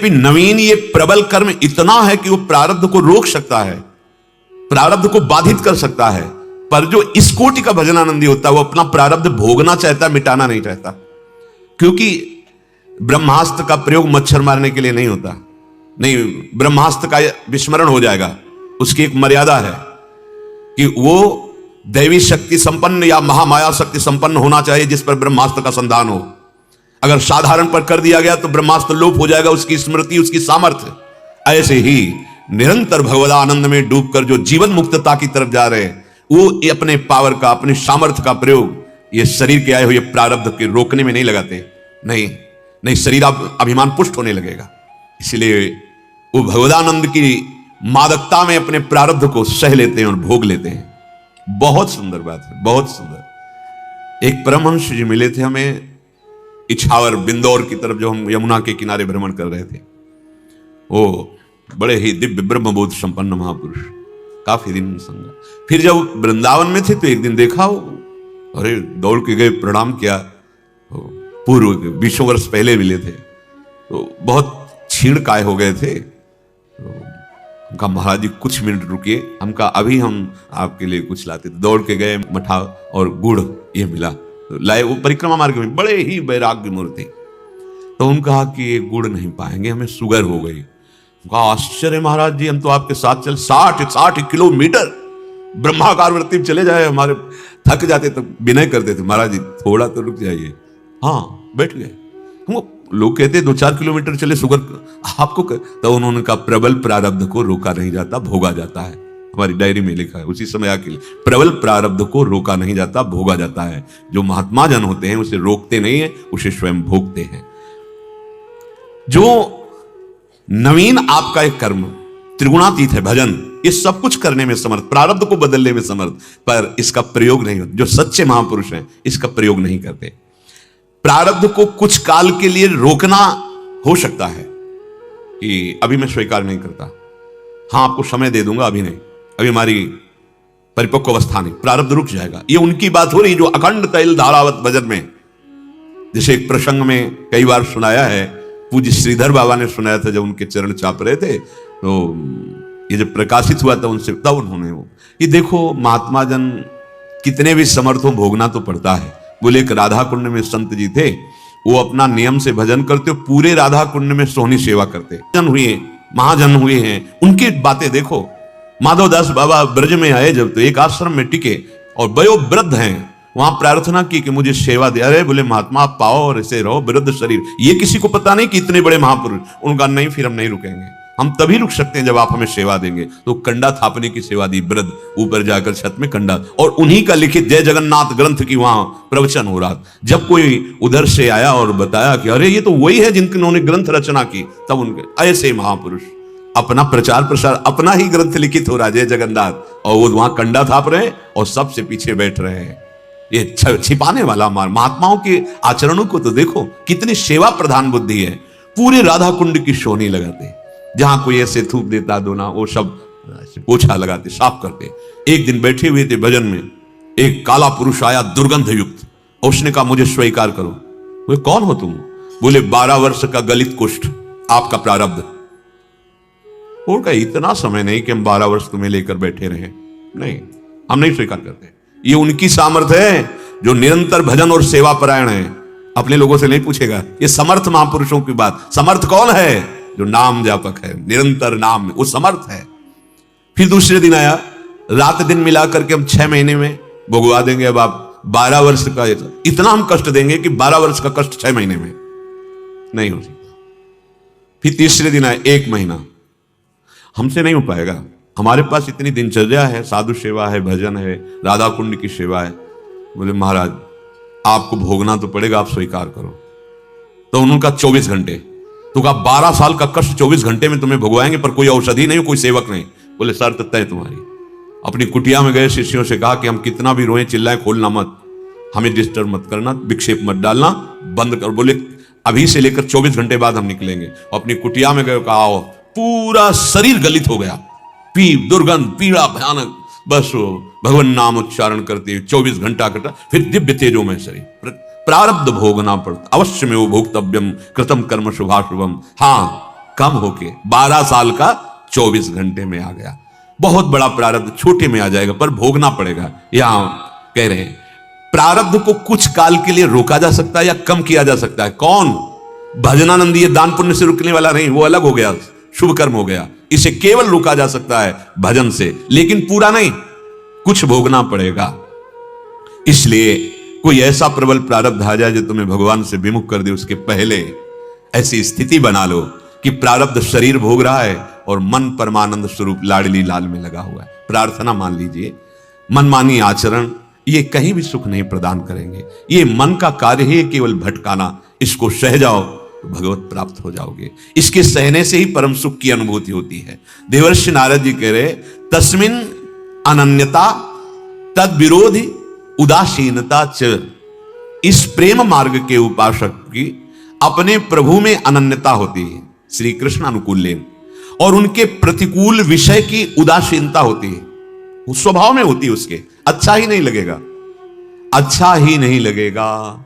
यद्यपि नवीन ये प्रबल कर्म इतना है कि वो प्रारब्ध को रोक सकता है, प्रारब्ध को बाधित कर सकता है, पर जो इस कोटि का भजनानंदी होता है वो अपना प्रारब्ध भोगना चाहता है, मिटाना नहीं चाहता। क्योंकि ब्रह्मास्त्र का प्रयोग मच्छर मारने के लिए नहीं होता, नहीं, ब्रह्मास्त्र का विस्मरण हो जाएगा। उसकी एक मर्यादा है कि वो दैवी शक्ति संपन्न या महामाया शक्ति संपन्न होना चाहिए जिस पर ब्रह्मास्त्र का संधान हो। अगर साधारण पर कर दिया गया तो ब्रह्मास्त्र लोप हो जाएगा, उसकी स्मृति, उसकी सामर्थ्य। ऐसे ही निरंतर भगवदानंद में डूबकर जो जीवन मुक्तता की तरफ जा रहे हैं, वो अपने पावर का, अपने सामर्थ्य का प्रयोग ये शरीर के आए हुए प्रारब्ध के रोकने में नहीं लगाते। नहीं, शरीर अभिमान पुष्ट होने लगेगा। इसलिए वो भगवदानंद की मादकता में अपने प्रारब्ध को सह लेते हैं और भोग लेते हैं। बहुत सुंदर बात है, बहुत सुंदर। एक परमहंस जी मिले थे हमें इछावर बिंदौर की तरफ, जो हम यमुना के किनारे भ्रमण कर रहे थे। वो बड़े ही दिव्य ब्रह्मबोध संपन्न महापुरुष, काफी दिन संगा। फिर जब वृंदावन में थे तो एक दिन देखा वो, अरे दौड़ के गए, प्रणाम किया। पूर्व 20 वर्ष पहले मिले थे तो बहुत छीण काय हो गए थे। हमका महाराज जी कुछ मिनट रुकिए, हमका अभी हम आपके लिए कुछ लाते। दौड़ के गए, मठा और गुड़ ये मिला तो लाए। वो परिक्रमा मार्ग में बड़े ही वैराग्य मूर्ति, तो उन्होंने कहा कि ये गुड़ नहीं पाएंगे, हमें शुगर हो गई। कहा आश्चर्य महाराज जी, हम तो आपके साथ चल 60 किलोमीटर ब्रह्माकार वृत्ति चले जाए, हमारे थक जाते तो विनय करते थे, महाराज जी थोड़ा तो रुक जाइए। हाँ, बैठ गए। हम लोग कहते 2-4 किलोमीटर चले शुगर आपको तो उन्होंने कहा प्रबल प्रारब्ध को रोका नहीं जाता, भोगा जाता है। हमारी डायरी में लिखा है उसी समय आके, प्रबल प्रारब्ध को रोका नहीं जाता, भोगा जाता है। जो महात्मा जन होते हैं उसे रोकते नहीं है, उसे स्वयं भोगते हैं। जो नवीन आपका एक कर्म त्रिगुणातीत है, भजन, ये सब कुछ करने में समर्थ, प्रारब्ध को बदलने में समर्थ, पर इसका प्रयोग नहीं होता। जो सच्चे महापुरुष हैं इसका प्रयोग नहीं करते। प्रारब्ध को कुछ काल के लिए रोकना हो सकता है कि अभी मैं स्वीकार नहीं करता, हाँ आपको समय दे दूंगा, अभी नहीं, अभी हमारी परिपक्व अवस्था नहीं, प्रारब्ध रुक जाएगा। ये उनकी बात हो रही जो अखंड तैल धारावत भजन में, जैसे एक प्रसंग में कई बार सुनाया है, पूज्य श्रीधर बाबा ने सुनाया था जब उनके चरण चाप रहे थे, तो ये जब प्रकाशित हुआ था उनसे, तब उन्होंने वो ये देखो महात्मा जन कितने भी समर्थ हो, भोगना तो पड़ता है। बोले एक राधा कुंड में संत जी थे, वो अपना नियम से भजन करते, पूरे राधा कुंड में सोहनी सेवा करते। जन हुए, महाजन हुए हैं, उनकी बातें देखो। माधवदास बाबा ब्रज में आए जब, तो एक आश्रम में टिके और वयो वृद्ध हैं, वहां प्रार्थना की कि मुझे सेवा दे। अरे बोले महात्मा आप पाओ और ऐसे रहो, वृद्ध शरीर, ये किसी को पता नहीं कि इतने बड़े महापुरुष। उनका नहीं, फिर हम नहीं रुकेंगे, हम तभी रुक सकते हैं जब आप हमें सेवा देंगे। तो कंडा थापने की सेवा दी, वृद्ध ऊपर जाकर छत में कंडा, और उन्हीं का लिखित जय जगन्नाथ ग्रंथ की वहां प्रवचन हो रहा। जब कोई उधर से आया और बताया कि अरे ये तो वही है जिन्होंने ग्रंथ रचना की, तब उनके ऐसे महापुरुष अपना प्रचार प्रसार, अपना ही ग्रंथ लिखित हो रहा जय जगन्नाथ, और वो वहां कंडा थाप रहे हैं और सबसे पीछे बैठ रहे हैं। ये छिपाने वाला महात्माओं के आचरणों को तो देखो, कितनी सेवा प्रधान बुद्धि है। पूरे राधा कुंड की सोहनी लगाते, जहां कोई ऐसे थूक देता दोना, वो सब पोछा लगाते, साफ करते। एक दिन बैठे हुए थे भजन में, एक काला पुरुष आया दुर्गंध युक्त, और उसने कहा मुझे स्वीकार करो। बोले कौन हो तुम? बोले 12 वर्ष का गलित कुष्ठ आपका प्रारब्ध। उनका इतना समय नहीं कि हम 12 वर्ष तुम्हें लेकर बैठे रहे, नहीं, हम नहीं स्वीकार करते। ये उनकी सामर्थ्य है जो निरंतर भजन और सेवा परायण है, अपने लोगों से नहीं पूछेगा। ये समर्थ महापुरुषों की बात। समर्थ कौन है? जो नाम जापक है, निरंतर नाम में वो समर्थ है। फिर दूसरे दिन आया, रात दिन मिला करके हम 6 महीने में भुगवा देंगे। अब आप 12 वर्ष का, इतना हम कष्ट देंगे कि 12 वर्ष का कष्ट 6 महीने में नहीं हो सकता। फिर तीसरे दिन आया, 1 महीना, हमसे नहीं हो पाएगा, हमारे पास इतनी दिनचर्या है, साधु सेवा है, भजन है, राधा कुंड की सेवा है। बोले महाराज आपको भोगना तो पड़ेगा, आप स्वीकार करो। तो उन्होंने कहा 24 घंटे। तो कहा 12 साल का कष्ट 24 घंटे में तुम्हें भुगवाएंगे, पर कोई औषधि नहीं, कोई सेवक नहीं। बोले शर्त तय तुम्हारी। अपनी कुटिया में गए, शिष्यों से कहा कि हम कितना भी रोएं चिल्लाएं, खोलना मत, हमें डिस्टर्ब मत करना, विक्षेप मत डालना, बंद कर। बोले अभी से लेकर 24 घंटे बाद हम निकलेंगे। अपनी कुटिया में गए, कहा पूरा शरीर गलित हो गया, दुर्गंध, पीड़ा भयानक, बस वो भगवान नाम उच्चारण करते 24 घंटा कटा, फिर दिव्य तेजो में शरीर। प्रारब्ध भोगना पड़ता, अवश्य में वो भोक्तव्यम कृतम कर्म शुभाशुभम। हाँ, कम होके 12 साल का 24 घंटे में आ गया। बहुत बड़ा प्रारब्ध छोटे में आ जाएगा, पर भोगना पड़ेगा। यहां कह रहे हैं प्रारब्ध को कुछ काल के लिए रोका जा सकता है या कम किया जा सकता है। कौन? भजनानंद ये दान पुण्य से रुकने वाला नहीं, वो अलग हो गया, शुभ कर्म हो गया। इसे केवल रोका जा सकता है भजन से, लेकिन पूरा नहीं, कुछ भोगना पड़ेगा। इसलिए कोई ऐसा प्रबल प्रारब्ध आ जाए जो तुम्हें भगवान से विमुख कर दे, उसके पहले ऐसी स्थिति बना लो कि प्रारब्ध शरीर भोग रहा है और मन परमानंद स्वरूप लाडली लाल में लगा हुआ है। प्रार्थना मान लीजिए, मनमानी आचरण ये कहीं भी सुख नहीं प्रदान करेंगे। ये मन का कार्य है केवल भटकाना। इसको सह जाओ तो भगवत प्राप्त हो जाओगे। इसके सहने से ही परम सुख की अनुभूति होती है। देवर्षि नारद जी कह रहे तस्मिन अनन्यता तद विरोधी उदासीनता च। इस प्रेम मार्ग के उपासक की अपने प्रभु में अनन्यता होती है, श्री कृष्ण अनुकूल्यन, और उनके प्रतिकूल विषय की उदासीनता होती है। उस स्वभाव में होती है उसके, अच्छा ही नहीं लगेगा, अच्छा ही नहीं लगेगा,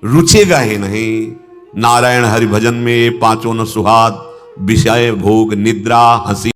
रुचेगा ही नहीं। नारायण हरि भजन में पांचों न सुहाद, विषय भोग निद्रा हंसी